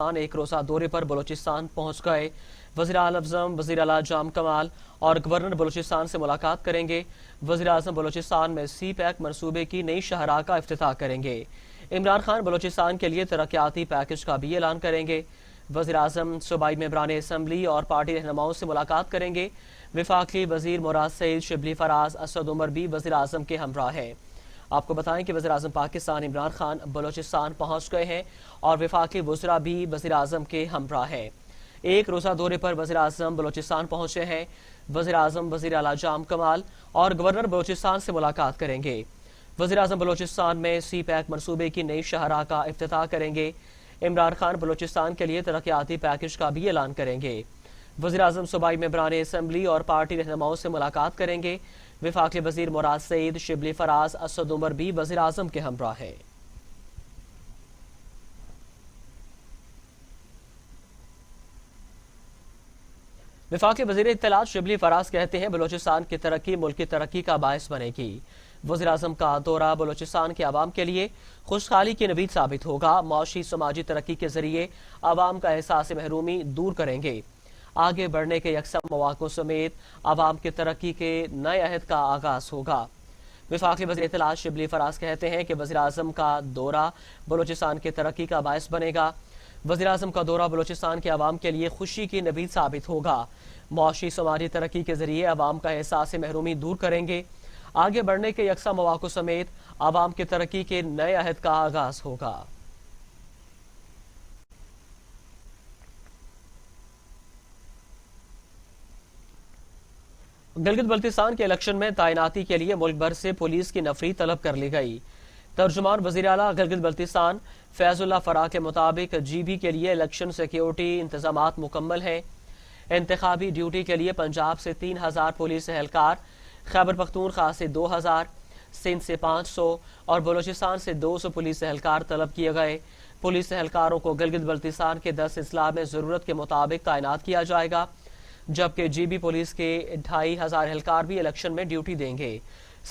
ایک روزہ دورے پر بلوچستان پہنچ گئے۔ وزیر اعظم وزیر اعلیٰ جام کمال اور گورنر بلوچستان سے ملاقات کریں گے۔ وزیر اعظم بلوچستان میں سی پیک منصوبے کی نئی شاہراہ کا افتتاح کریں گے۔ عمران خان بلوچستان کے لیے ترقیاتی پیکج کا بھی اعلان کریں گے۔ وزیر اعظم صوبائی ممبران اسمبلی اور پارٹی رہنماؤں سے ملاقات کریں گے۔ وفاقی وزیر مراد سعید، شبلی فراز، اسد عمر بھی وزیر اعظم کے ہمراہ ہیں۔ آپ کو بتائیں کہ وزیر اعظم پاکستان عمران خان بلوچستان پہنچ گئے ہیں اور وفاقی وزراء بھی وزیر اعظم کے ہمراہ ہیں۔ ایک روزہ دورے پر وزیر اعظم بلوچستان پہنچے ہیں۔ وزیر اعظم وزیر اعلیٰ جام کمال اور گورنر بلوچستان سے ملاقات کریں گے۔ وزیر اعظم بلوچستان میں سی پیک منصوبے کی نئی شاہراہ کا افتتاح کریں گے۔ عمران خان بلوچستان کے لیے ترقیاتی پیکج کا بھی اعلان کریں گے۔ وزیر اعظم صوبائی ممبران اسمبلی اور پارٹی رہنماؤں سے ملاقات کریں گے۔ وفاقی وزیر مراد سعید، شبلی فراز، اسد عمر بھی وزیر اعظم کے ہمراہ ہیں۔ وفاقی وزیر اطلاعات شبلی فراز کہتے ہیں بلوچستان کی ترقی ملک کی ترقی کا باعث بنے گی۔ وزیر اعظم کا دورہ بلوچستان کے عوام کے لیے خوشحالی کی نوید ثابت ہوگا۔ معاشی سماجی ترقی کے ذریعے عوام کا احساس محرومی دور کریں گے۔ آگے بڑھنے کے یکساں مواقع سمیت عوام کی ترقی کے نئے عہد کا آغاز ہوگا۔ وفاقی وزیر اطلاعات شبلی فراز کہتے ہیں کہ وزیر اعظم کا دورہ بلوچستان کی ترقی کا باعث بنے گا۔ وزیر اعظم کا دورہ بلوچستان کے عوام کے لیے خوشی کی نوید ثابت ہوگا۔ معاشی سماجی ترقی کے ذریعے عوام کا احساس محرومی دور کریں گے۔ آگے بڑھنے کے یکساں مواقع سمیت عوام کی ترقی کے نئے عہد کا آغاز ہوگا۔ گلگت بلتستان کے الیکشن میں تعیناتی کے لیے ملک بھر سے پولیس کی نفری طلب کر لی گئی۔ ترجمان وزیر اعلیٰ گلگت بلتستان فیض اللہ فراح کے مطابق جی بی کے لیے الیکشن سیکیورٹی انتظامات مکمل ہیں۔ انتخابی ڈیوٹی کے لیے پنجاب سے 3000 پولیس اہلکار، خیبر پختونخوا سے 2000، سندھ سے 500 اور بلوچستان سے 200 پولیس اہلکار طلب کیے گئے۔ پولیس اہلکاروں کو گلگت بلتستان کے 10 اضلاع میں ضرورت کے مطابق تعینات کیا جائے گا، جبکہ جی بی پولیس کے 2500 اہلکار بھی الیکشن میں ڈیوٹی دیں گے۔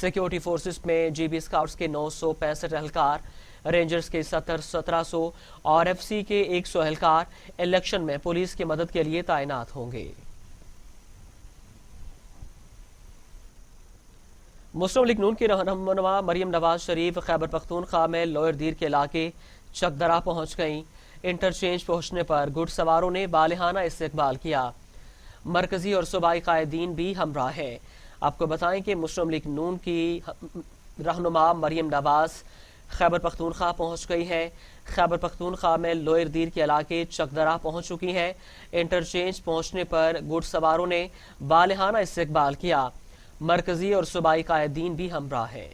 سیکیورٹی فورسز میں جی بی اسکاؤٹس کے 965 اہلکار، رینجرز کے 1700 اور ایف سی کے 100 اہلکار الیکشن میں پولیس کی مدد کے لیے تعینات ہوں گے۔ مسلم لیگ نون کی رہنما مریم نواز شریف خیبر پختونخوا میں لوئر دیر کے علاقے چکدرا پہنچ گئیں۔ انٹرچینج پہنچنے پر گھڑ سواروں نے بالحانہ استقبال کیا۔ مرکزی اور صوبائی قائدین بھی ہمراہ ہیں۔ آپ کو بتائیں کہ مسلم لیگ نون کی رہنما مریم نواز خیبر پختونخوا پہنچ گئی ہیں۔ خیبر پختونخوا میں لوئر دیر کے علاقے چکدرا پہنچ چکی ہیں۔ انٹرچینج پہنچنے پر گھڑ سواروں نے بالحانہ استقبال کیا۔ مرکزی اور صوبائی قائدین بھی ہمراہ ہیں۔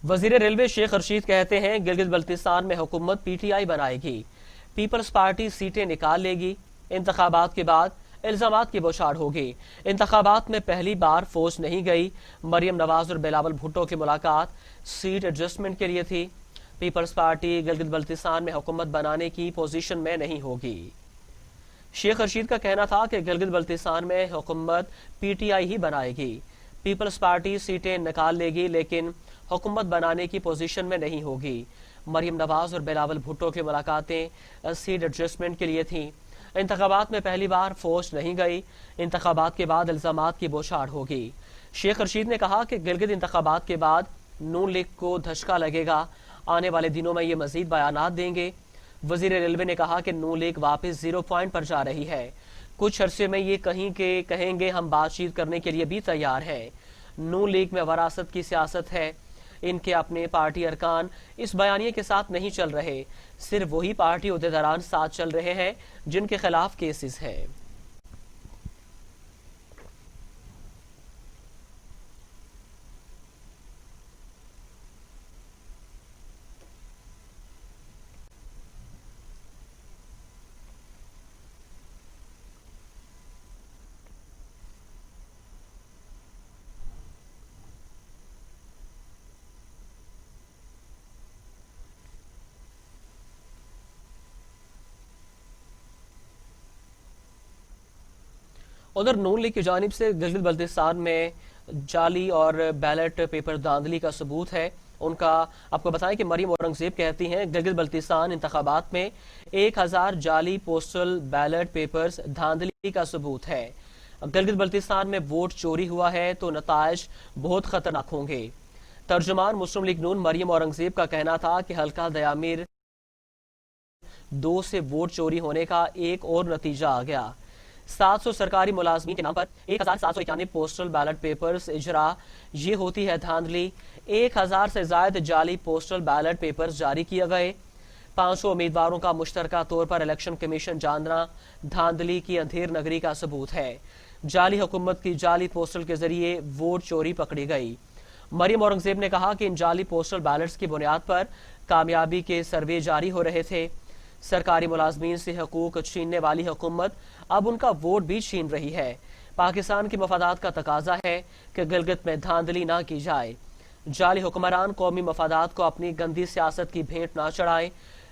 وزیر ریلوے شیخ رشید کہتے ہیں گلگت بلتستان میں حکومت پی ٹی آئی بنائے گی، پیپلز پارٹی سیٹیں نکال لے گی۔ انتخابات کے بعد الزامات کی بوچھاڑ ہوگی۔ انتخابات میں پہلی بار فوج نہیں گئی۔ مریم نواز اور بلاول بھٹو کی ملاقات سیٹ ایڈجسٹمنٹ کے لیے تھی۔ پیپلز پارٹی گلگت بلتستان میں حکومت بنانے کی پوزیشن میں نہیں ہوگی۔ شیخ رشید کا کہنا تھا کہ گلگت بلتستان میں حکومت پی ٹی آئی ہی بنائے گی، پیپلز پارٹی سیٹیں نکال لے گی لیکن حکومت بنانے کی پوزیشن میں نہیں ہوگی۔ مریم نواز اور بلاول بھٹو کی ملاقاتیں سیٹ ایڈجسٹمنٹ کے لیے تھیں۔ انتخابات میں پہلی بار فوج نہیں گئی۔ انتخابات کے بعد الزامات کی بوچھاڑ ہوگی۔ شیخ رشید نے کہا کہ گلگت انتخابات کے بعد نون لیگ کو دھچکا لگے گا۔ آنے والے دنوں میں یہ مزید بیانات دیں گے۔ وزیر ریلوے نے کہا کہ نون لیگ واپس 0 پوائنٹ پر جا رہی ہے۔ کچھ عرصے میں یہ کہیں گے ہم بات چیت کرنے کے لیے بھی تیار ہیں۔ نون لیگ میں وراثت کی سیاست ہے۔ ان کے اپنے پارٹی ارکان اس بیانیے کے ساتھ نہیں چل رہے، صرف وہی پارٹی عہدیداران ساتھ چل رہے ہیں جن کے خلاف کیسز ہیں۔ ادھر نون لیگ کی جانب سے گلگت بلتستان میں جعلی اور بیلٹ پیپر دھاندلی کا ثبوت ہے ان کا۔ آپ کو بتائیں کہ مریم اورنگزیب کہتی ہیں گلگت بلتستان انتخابات میں 1000 جعلی پوسٹل بیلٹ پیپرز دھاندلی کا ثبوت ہے۔ گلگت بلتستان میں ووٹ چوری ہوا ہے تو نتائج بہت خطرناک ہوں گے۔ ترجمان مسلم لیگ نون مریم اورنگزیب کا کہنا تھا کہ حلقہ دیامیر 2 سے ووٹ چوری ہونے کا ایک اور نتیجہ آ گیا۔ 700 سرکاری ملازمین کے نام پر 1791 پوسٹل بیلٹ پیپرز اجرا، یہ ہوتی ہے دھاندلی۔ 1000 سے زائد جعلی پوسٹل بیلٹ پیپرز جاری کیے گئے۔ 500 امیدواروں کا مشترکہ طور پر الیکشن کمیشن جاننا دھاندلی کی اندھیر نگری کا ثبوت ہے۔ جعلی حکومت کی جعلی پوسٹل کے ذریعے ووٹ چوری پکڑی گئی۔ مریم اورنگزیب نے کہا کہ ان جعلی پوسٹل بیلٹس کی بنیاد پر کامیابی کے سروے جاری ہو رہے تھے۔ سرکاری ملازمین سے حقوق چھیننے والی حکومت اب ان کا ووٹ بھی چھین رہی ہے۔ پاکستان کے مفادات کا تقاضا ہے کہ گلگت میں دھاندلی نہ کی جائے۔ جعلی حکمران قومی مفادات کو اپنی گندی سیاست کی بھینٹ نہ چڑھائیں۔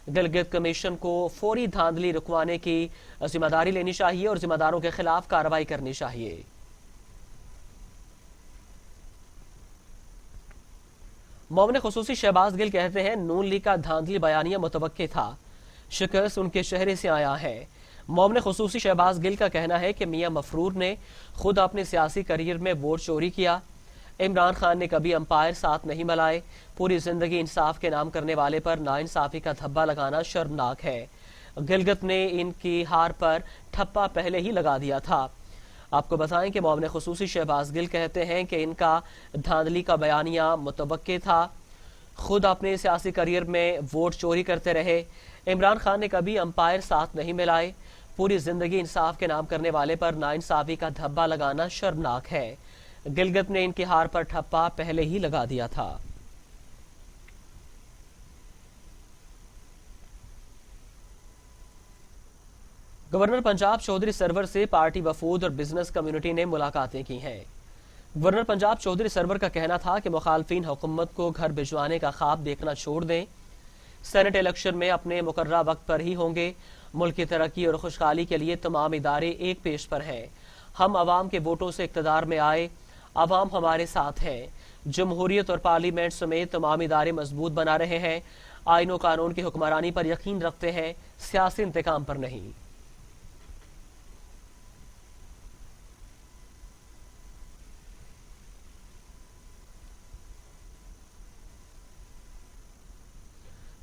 گلگت کمیشن کو فوری دھاندلی رکوانے کی ذمہ داری لینی چاہیے اور ذمہ داروں کے خلاف کارروائی کرنی چاہیے۔ مومن خصوصی شہباز گل کہتے ہیں نون لیگ کا دھاندلی بیانیہ متوقع تھا، شکست ان کے چہرے سے آیا ہے۔ مومن خصوصی شہباز گل کا کہنا ہے کہ میاں مفرور نے خود اپنے سیاسی کیریئر میں ووٹ چوری کیا۔ عمران خان نے کبھی امپائر ساتھ نہیں ملائے۔ پوری زندگی انصاف کے نام کرنے والے پر ناانصافی کا دھبا لگانا شرمناک ہے۔ گلگت نے ان کی ہار پر ٹھپا پہلے ہی لگا دیا تھا۔ آپ کو بتائیں کہ مومن خصوصی شہباز گل کہتے ہیں کہ ان کا دھاندلی کا بیانیہ متوقع تھا، خود اپنے سیاسی کیریئر میں ووٹ چوری کرتے رہے۔ عمران خان نے کبھی امپائر ساتھ نہیں ملائے۔ پوری زندگی انصاف کے نام کرنے والے پر ناانصافی کا دھبا لگانا شرمناک ہے۔ گلگت نے ان کی ہار پر ٹھپا پہلے ہی لگا دیا تھا۔ گورنر پنجاب چودھری سرور سے پارٹی وفود اور بزنس کمیونٹی نے ملاقاتیں کی ہیں۔ گورنر پنجاب چودھری سرور کا کہنا تھا کہ مخالفین حکومت کو گھر بھجوانے کا خواب دیکھنا چھوڑ دیں۔ سینٹ الیکشن میں اپنے مقررہ وقت پر ہی ہوں گے۔ ملک کی ترقی اور خوشحالی کے لیے تمام ادارے ایک پیش پر ہیں۔ ہم عوام کے ووٹوں سے اقتدار میں آئے، عوام ہمارے ساتھ ہیں۔ جمہوریت اور پارلیمنٹ سمیت تمام ادارے مضبوط بنا رہے ہیں، آئین و قانون کی حکمرانی پر یقین رکھتے ہیں، سیاسی انتقام پر نہیں۔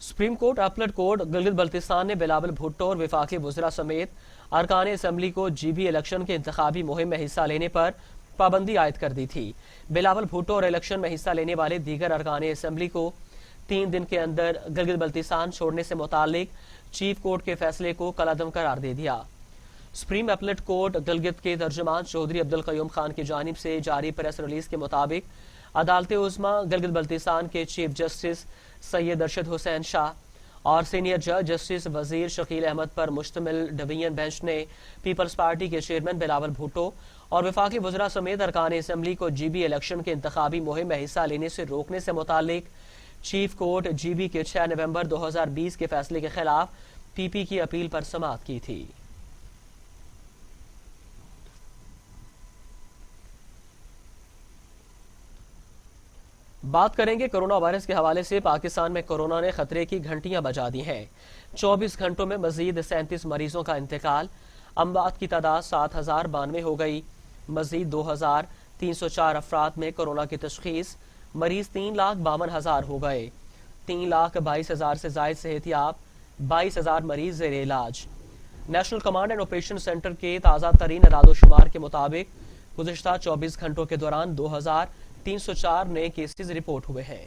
Supreme court appellate court Gilgit Baltistan نے بلاول بھٹو اور وفاقی وزراء سمیت ارکان اسمبلی کو جی بی الیکشن کے انتخابی مہم میں حصہ لینے پر پابندی عائد کر دی تھی۔ بلاول بھٹو اور الیکشن میں حصہ لینے والے دیگر ارکان اسمبلی کو 3 دن کے اندر گلگت بلتستان چھوڑنے سے متعلق چیف کورٹ کے فیصلے کو کالعدم قرار دے دیا۔ سپریم اپلٹ کورٹ گلگت کے ترجمان چودھری عبدالقیوم خان کی جانب سے جاری پریس ریلیز کے مطابق عدالت عظمیٰ گلگت بلتستان کے چیف جسٹس سید ارشد حسین شاہ اور سینئر جج جسٹس وزیر شکیل احمد پر مشتمل ڈویژن بینچ نے پیپلز پارٹی کے چیئرمین بلاول بھٹو اور وفاقی وزراء سمیت ارکان اسمبلی کو جی بی الیکشن کے انتخابی مہم میں حصہ لینے سے روکنے سے متعلق چیف کورٹ جی بی کے 6 نومبر 2020 کے فیصلے کے خلاف پی پی کی اپیل پر سماعت کی تھی۔ بات کریں گے کورونا وائرس کے حوالے سے۔ پاکستان میں کورونا نے خطرے کی گھنٹیاں بجا دی ہیں۔ 24 گھنٹوں میں مزید 37 مریضوں کا انتقال، اموات کی تعداد 7092 ہو گئی۔ مزید 2304 افراد میں کورونا کی تشخیص، مریض 3,52,000 ہو گئے۔ 3,22,000 سے زائد صحت یاب، 22,000 مریض زیر علاج۔ National command and operation centre کے تازہ ترین اعداد و شمار کے مطابق گزشتہ 24 گھنٹوں کے دوران 2304 نئے کیسز رپورٹ ہوئے ہیں۔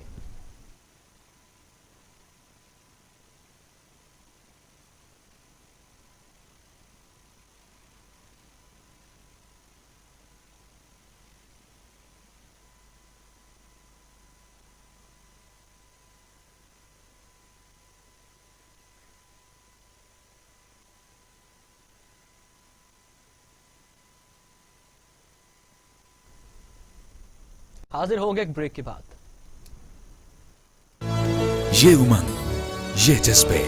حاضر ہوں گے ایک بریک کے بعد۔ یہ امنگ، یہ جذبے،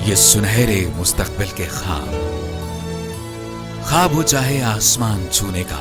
یہ سنہرے مستقبل کے خواب ہو چاہے آسمان چھونے کا،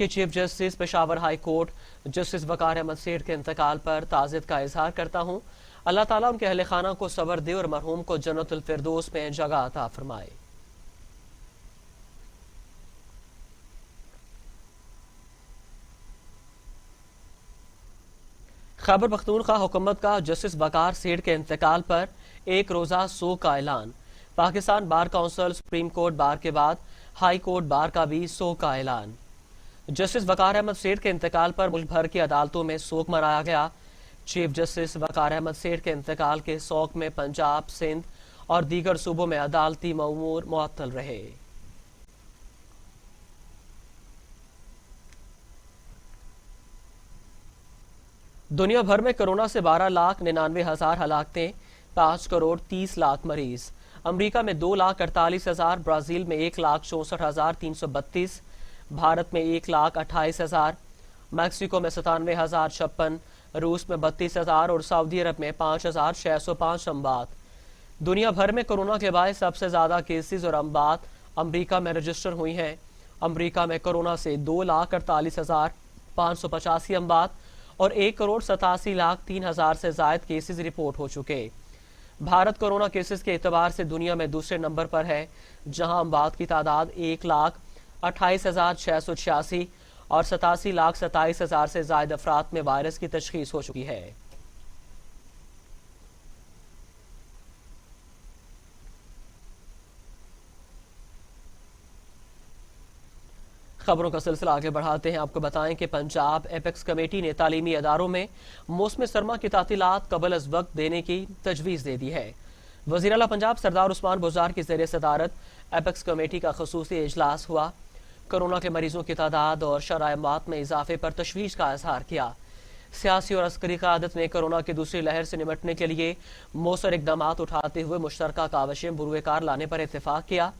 کہ chief justice Peshawar high court justice Waqar Ahmad Seth کے انتقال پر تعزیت کا اظہار کرتا ہوں. اللہ تعالیٰ ان کے اہل خانہ کو صبر دے اور مرحوم کو جنت الفردوس میں جگہ عطا فرمائے. خیبر پختونخوا حکومت کا جسٹس وقار سیٹھ کے انتقال پر ایک روزہ سوگ کا اعلان. Pakistan bar council supreme court bar کے بعد ہائی کورٹ بار کا بھی سوگ کا اعلان. جسٹس وقار احمد سیٹھ کے انتقال پر ملک بھر کی عدالتوں میں سوگ منایا گیا. چیف جسٹس وقار احمد سیٹھ کے انتقال کے سوگ میں پنجاب، سندھ اور دیگر صوبوں میں عدالتی امور معطل رہے. دنیا بھر میں کرونا سے 12,99,000 ہلاکتیں، 5,30,00,000 مریض. امریکہ میں 2,48,000، برازیل میں 1,64,332، بھارت میں 1,28,000، میکسیکو میں 97,056، روس میں 32,000 اور سعودی عرب میں 5,605 اموات. دنیا بھر میں کرونا کے باعث سب سے زیادہ کیسز اور اموات امریکہ میں رجسٹر ہوئی ہیں. امریکہ میں کرونا سے 2,48,585 اموات اور 1,87,03,000 سے زائد کیسز رپورٹ ہو چکے. بھارت کرونا کیسز کے اعتبار سے دنیا میں دوسرے نمبر پر ہے، جہاں اموات کی تعداد 1,28,686 اور 87,27,000 سے زائد افراد میں وائرس کی تشخیص ہو چکی ہے. خبروں کا سلسلہ آگے بڑھاتے ہیں. آپ کو بتائیں کہ پنجاب ایپیکس کمیٹی نے تعلیمی اداروں میں موسم سرما کی تعطیلات قبل از وقت دینے کی تجویز دے دی ہے. وزیر اعلیٰ پنجاب سردار عثمان بزدار کی زیر صدارت ایپیکس کمیٹی کا خصوصی اجلاس ہوا. کرونا کے مریضوں کی تعداد اور شرح اموات میں اضافے پر تشویش کا اظہار کیا. سیاسی اور عسکری قیادت نے کرونا کی دوسری لہر سے نمٹنے کے لیے مؤثر اقدامات اٹھاتے ہوئے مشترکہ کاوشیں بروئے کار لانے پر اتفاق کیا.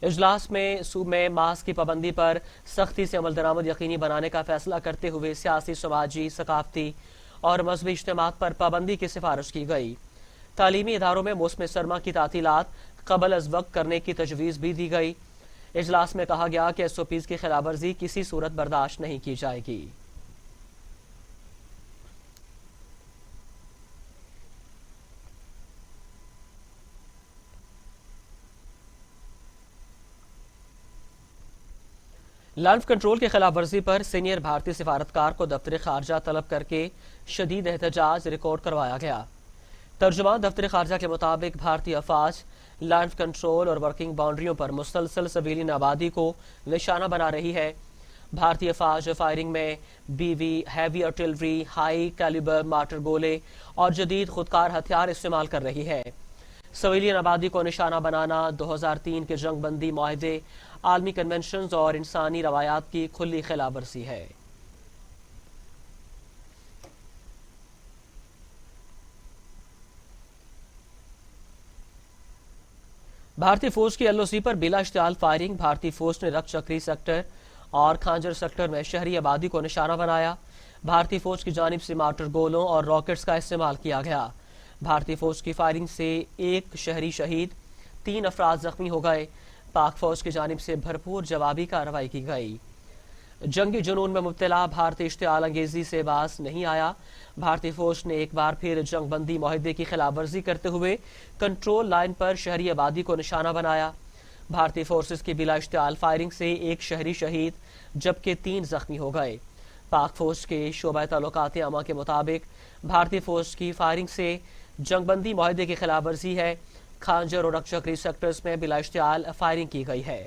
اجلاس میں صوبے میں ماسک کی پابندی پر سختی سے عمل درآمد یقینی بنانے کا فیصلہ کرتے ہوئے سیاسی، سماجی، ثقافتی اور مذہبی اجتماعات پر پابندی کی سفارش کی گئی. تعلیمی اداروں میں موسم سرما کی تعطیلات قبل از وقت کرنے کی تجویز بھی دی گئی. اجلاس میں کہا گیا کہ SOPs کی خلاف ورزی کسی صورت برداشت نہیں کی جائے گی. لائنف کنٹرول کی خلاف ورزی پر سینئر بھارتی سفارتکار کو دفتر خارجہ طلب کر کے شدید احتجاج ریکارڈ کروایا گیا. ترجمان دفتر خارجہ کے مطابق بھارتی افواج لائنف کنٹرول اور ورکنگ باؤنڈریوں پر مسلسل سویلین آبادی کو نشانہ بنا رہی ہے. بھارتی افواج فائرنگ میں BV، heavy artillery, high calibre mortar گولے اور جدید خودکار ہتھیار استعمال کر رہی ہے. سویلین آبادی کو نشانہ بنانا 2003 کے جنگ بندی معاہدے، عالمی کنونشنز اور انسانی روایات کی کھلی خلاف ورزی ہے. بھارتی فوج کی LOC پر بلا اشتعال فائرنگ. بھارتی فوج نے رکھ چکری سیکٹر اور کھانجر سیکٹر میں شہری آبادی کو نشانہ بنایا. بھارتی فوج کی جانب سے مارٹر گولوں اور راکٹس کا استعمال کیا گیا. بھارتی فوج کی فائرنگ سے ایک شہری شہید، 3 افراد زخمی ہو گئے. پاک فوج کی جانب سے بھرپور جوابی کارروائی کی گئی. جنگی جنون میں مبتلا بھارتی اشتعال انگیزی سے باز نہیں آیا. بھارتی فوج نے ایک بار پھر جنگ بندی معاہدے کی خلاف ورزی کرتے ہوئے کنٹرول لائن پر شہری آبادی کو نشانہ بنایا. بھارتی فورسز کی بلا اشتعال فائرنگ سے ایک شہری شہید جبکہ 3 زخمی ہو گئے. پاک فوج کے شعبہ تعلقات عامہ کے مطابق بھارتی فوج کی فائرنگ سے جنگ بندی معاہدے کی خلاف ورزی ہے. کھانجر اور رکھ چکری سیکٹرز میں بلا اشتعال فائرنگ کی گئی ہے.